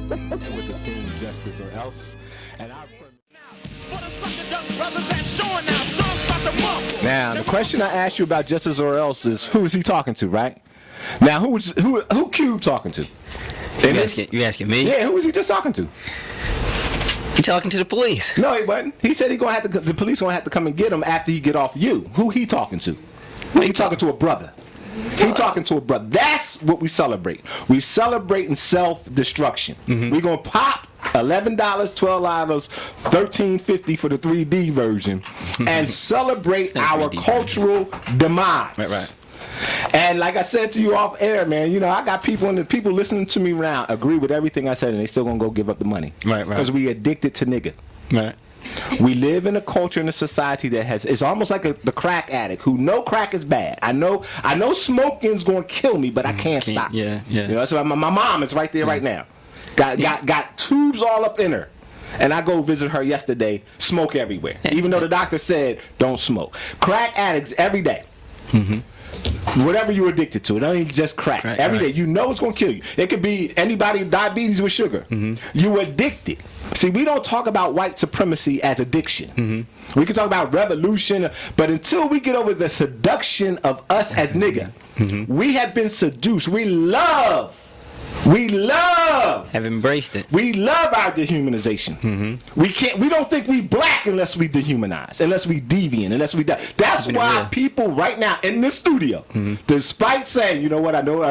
with the theme Justice or Else. And now, the question I asked you about Justice or Else is, who is he talking to, right? Now, who Cube talking to? You asking me? Yeah, who was he just talking to? He talking to the police. No, he wasn't. He said the police gonna have to come and get him after he get off you. Who he talking to? He talking to a brother. He talking to a brother. That's what we celebrate. We celebrating self-destruction. We're gonna pop $11, $12, $13.50 for the 3D version, and celebrate our cultural demise. Right. And like I said to you off air, man, you know, I got people listening to me now agree with everything I said, and they still gonna go give up the money. Right. Because we addicted to nigga. Right. We live in a culture and a society that it's almost like the crack addict who know crack is bad. I know smoking's gonna kill me, but I can't stop. Yeah. You know, so my mom is right there right now. Got tubes all up in her. And I go visit her yesterday, smoke everywhere. Even though the doctor said don't smoke. Crack addicts every day. Whatever you're addicted to, it ain't just crack. Every day, you know it's gonna kill you. It could be anybody diabetes with sugar. You addicted. See, we don't talk about white supremacy as addiction. We can talk about revolution, but until we get over the seduction of us as nigga, we have been seduced. We love, have embraced it. We love our dehumanization. We don't think we black unless we dehumanize, unless we deviant, unless we die. That's why people right now in this studio, despite saying, you know what, I know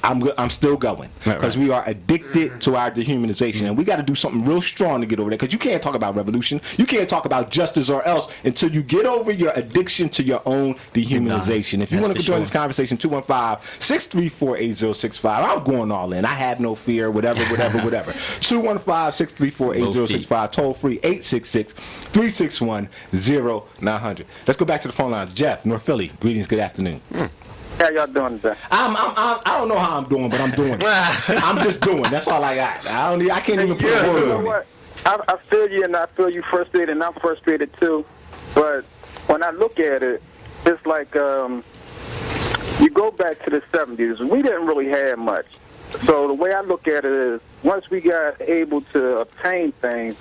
I'm still going, because we are addicted to our dehumanization, and we got to do something real strong to get over there. Because you can't talk about revolution, you can't talk about justice or else until you get over your addiction to your own dehumanization. If you want to join this conversation, 215-634-8065. I'm going all in. I have no fear, whatever. 215-634-8065. Toll free 866-361-0900. Let's go back to the phone line. Jeff, North Philly. Greetings. Good afternoon. How y'all doing today? I don't know how I'm doing, but I'm doing it. I'm just doing. That's all I got. I can't even put a word on it. You know what? I feel you, and I feel you frustrated, and I'm frustrated too. But when I look at it, it's like you go back to the 70s. We didn't really have much. So the way I look at it is, once we got able to obtain things,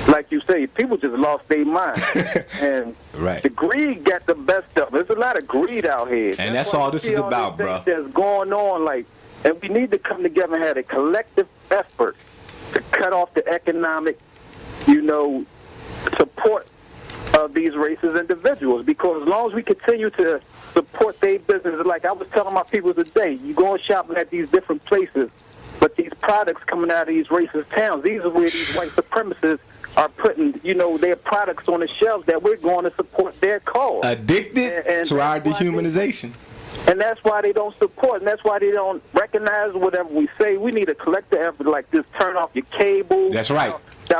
like you say, people just lost their mind. And the greed got the best of it. There's a lot of greed out here. And that's all this is about, bro. That's going on, and we need to come together and have a collective effort to cut off the economic, support of these racist individuals. Because as long as we continue to support their business, like I was telling my people today, you go shopping at these different places, but these products coming out of these racist towns, these are where these white supremacists are putting, their products on the shelves that we're going to support their cause. Addicted to our dehumanization. And that's why they don't support, and that's why they don't recognize whatever we say. We need a collective effort like this. Turn off your cable. That's right.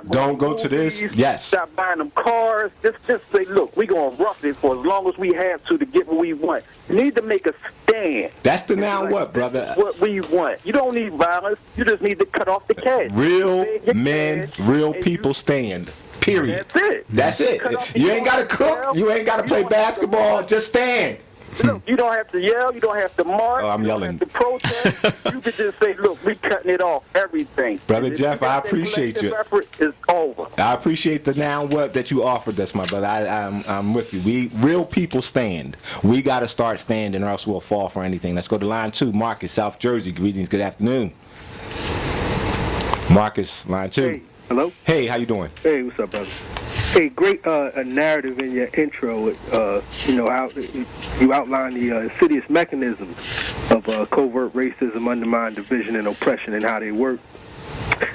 Don't go to this. Yes. Stop buying them cars. Just say, look, we're going to rough it for as long as we have to get what we want. You need to make a stand. That's the now what, brother? What we want. You don't need violence. You just need to cut off the cash. Real men, real people stand. Period. That's it. You ain't got to cook. You ain't got to play basketball. Just stand. Look, you don't have to yell. You don't have to march. Oh, I'm yelling. You don't have to protest. You can just say, look, we cutting it off, everything. Brother Jeff, I appreciate you. Effort is over. I appreciate the now what that you offered us, my brother. I'm with you. We real people stand. We got to start standing or else we'll fall for anything. Let's go to line 2. Marcus, South Jersey. Greetings. Good afternoon. Marcus, line 2. Hey, hello? Hey, how you doing? Hey, what's up, brother? Hey, great narrative in your intro. How you outline the insidious mechanisms of covert racism, undermined division, and oppression, and how they work.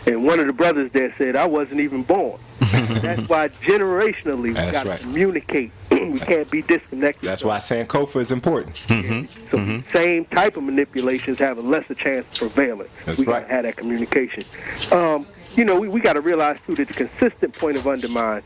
And one of the brothers there said, "I wasn't even born." That's why generationally we got to communicate. We can't be disconnected. That's why Sankofa is important. So the same type of manipulations have a lesser chance of prevailing. We got to have that communication. We got to realize, too, that the consistent point of undermine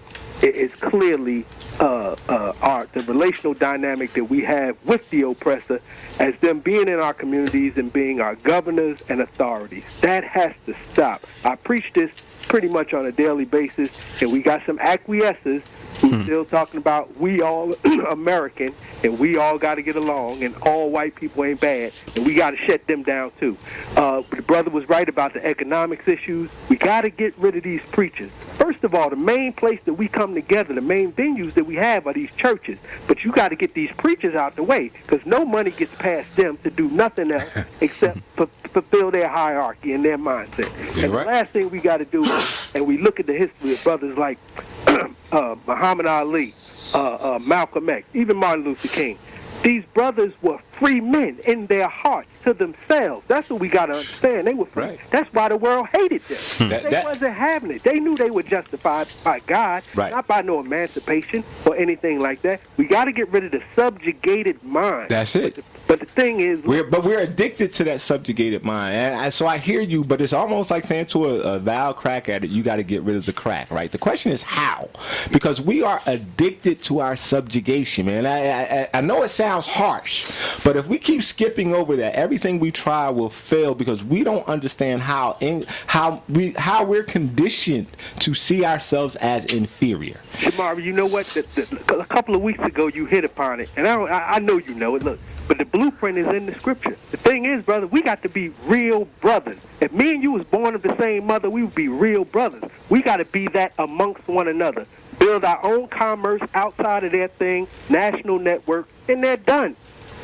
is clearly the relational dynamic that we have with the oppressor as them being in our communities and being our governors and authorities. That has to stop. I preach this pretty much on a daily basis, and we got some acquiescers who's still talking about we all American and we all got to get along and all white people ain't bad and we got to shut them down too. The brother was right about the economics issues. We got to get rid of these preachers. First of all, the main place that we come together, the main venues that we have are these churches. But you got to get these preachers out the way because no money gets past them to do nothing else except fulfill their hierarchy and their mindset. And the last thing we got to do, and we look at the history of brothers like Muhammad Ali, Malcolm X, even Martin Luther King. These brothers were free men in their hearts to themselves. That's what we got to understand. They were free. Right. That's why the world hated them. They wasn't having it. They knew they were justified by God, not by no emancipation or anything like that. We got to get rid of the subjugated mind. That's it. But the thing is, we're addicted to that subjugated mind, and so I hear you. But it's almost like saying to a vile crack addict, you got to get rid of the crack, right? The question is how, because we are addicted to our subjugation, man. I know it sounds harsh, but if we keep skipping over that, everything we try will fail because we don't understand how we're conditioned to see ourselves as inferior. Shomari, you know what? A couple of weeks ago, you hit upon it, and I know you know it. Look. But the blueprint is in the scripture. The thing is, brother, we got to be real brothers. If me and you was born of the same mother, we would be real brothers. We got to be that amongst one another. Build our own commerce outside of their thing, national network, and they're done.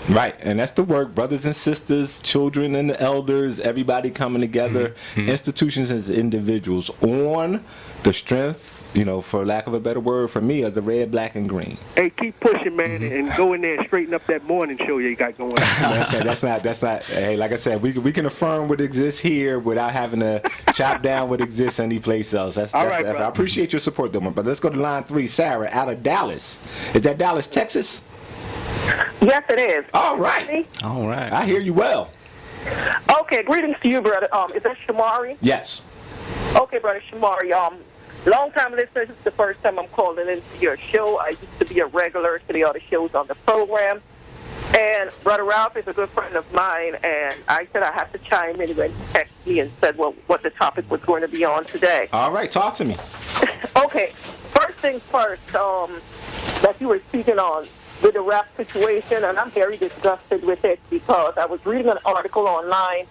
Right, and that's the work, brothers and sisters, children and the elders, everybody coming together, institutions as individuals on the strength, you know, for lack of a better word for me, of the red, black, and green. Hey, keep pushing, man, and go in there and straighten up that morning show you got going on. That's not. Hey, like I said, we can affirm what exists here without having to chop down what exists anyplace else. That's right, I appreciate your support, though, but let's go to line 3, Sarah, out of Dallas. Is that Dallas, Texas? Yes, it is. All right. I hear you well. Okay, greetings to you, brother. Is that Shomari? Yes. Okay, brother Shomari. Long-time listener, this is the first time I'm calling into your show. I used to be a regular to the other shows on the program. And Brother Ralph is a good friend of mine, and I said I have to chime in when he texted me and said what the topic was going to be on today. All right, talk to me. Okay, first things first, that you were speaking on with the rap situation, and I'm very disgusted with it because I was reading an article online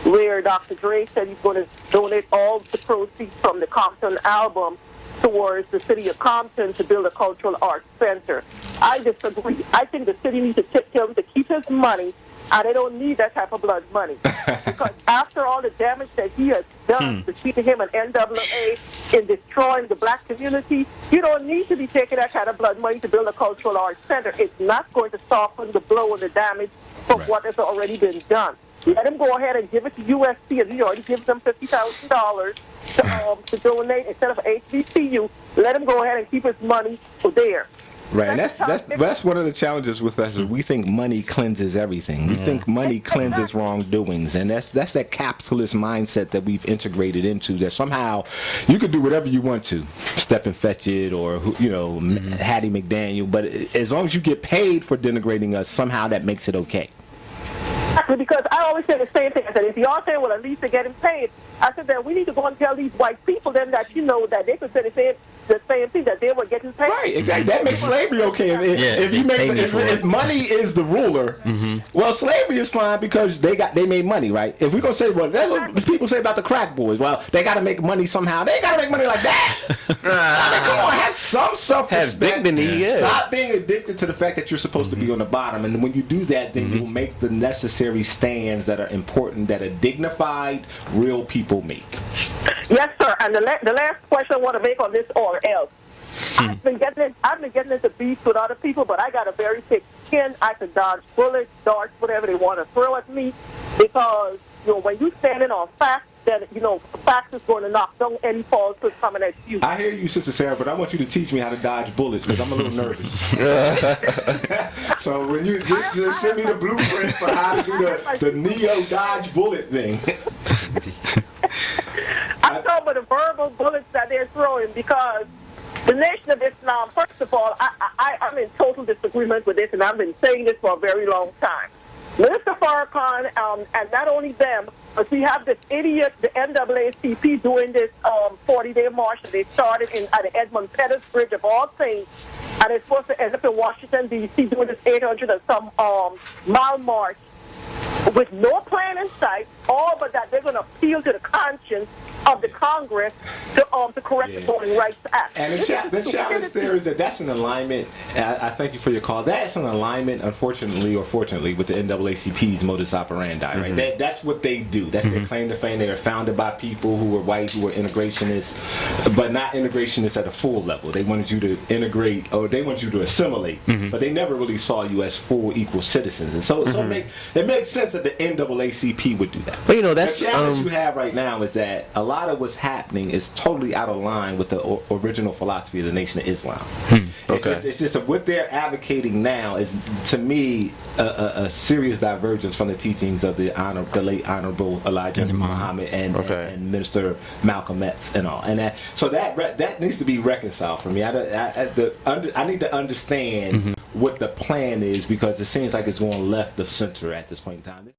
where Dr. Dre said he's going to donate all the proceeds from the Compton album towards the city of Compton to build a cultural arts center. I disagree. I think the city needs to tell him to keep his money, and they don't need that type of blood money. Because after all the damage that he has done between him and NAA in destroying the black community, you don't need to be taking that kind of blood money to build a cultural arts center. It's not going to soften the blow and the damage from what has already been done. Let him go ahead and give it to USC, and he already gives them $50,000 to donate instead of HBCU. Let him go ahead and keep his money there. Right, and that's one of the challenges with us is we think money cleanses everything. We think money cleanses wrongdoings, and that's that capitalist mindset that we've integrated into that somehow you could do whatever you want to, Step and Fetch It or Hattie McDaniel, but as long as you get paid for denigrating us, somehow that makes it okay. Because I always say the same thing. I said, if y'all say, well, at least they're getting paid, I said, then we need to go and tell these white people then that, that they could say the same thing, that they were getting paid. Right, exactly. That makes slavery okay. If money is the ruler, well, slavery is fine because they made money, right? If we're going to say, well, that's what the people say about the crack boys. Well, they got to make money somehow. They ain't got to make money like that. I mean, come on, have some self-respect. Have dignity, Stop being addicted to the fact that you're supposed to be on the bottom. And when you do that, then you'll make the necessary stands that are important, that a dignified, real people make. Yes, sir. And the last question I want to make on this or else. I've been getting into beef with other people, but I got a very thick skin. I can dodge bullets, darts, whatever they want to throw at me, because when you standing on facts, then facts is going to knock down any falsehoods coming at you. I hear you, Sister Sarah, but I want you to teach me how to dodge bullets because I'm a little nervous. So when you just send me the blueprint for how to do the Neo dodge bullet thing. I'm talking about the verbal bullets that they're throwing, because The Nation of Islam, first of all, I'm in total disagreement with this, and I've been saying this for a very long time. Minister Farrakhan, and not only them, but we have this idiot, the NAACP, doing this 40-day march that they started at the Edmund Pettus Bridge of all things, and it's supposed to end up in Washington, D.C., doing this 800 and some mile march with no plan in sight, all but that they're going to appeal to the conscience of the Congress to correct the Voting Rights Act. And the challenge there is that that's an alignment. I thank you for your call. That's an alignment, unfortunately or fortunately, with the NAACP's modus operandi. Right? That's what they do. That's their claim to fame. They are founded by people who were white, who were integrationists, but not integrationists at a full level. They wanted you to integrate, or they wanted you to assimilate, but they never really saw you as full, equal citizens. And so it makes sense that the NAACP would do that. Well, you know, that's the challenge you have right now is that a lot of what's happening is totally out of line with the original philosophy of the Nation of Islam. It's just what they're advocating now is, to me, a serious divergence from the teachings of the late Honorable Elijah Muhammad and Minister Malcolm X and all. And that needs to be reconciled for me. I need to understand what the plan is, because it seems like it's going left of center at this point in time.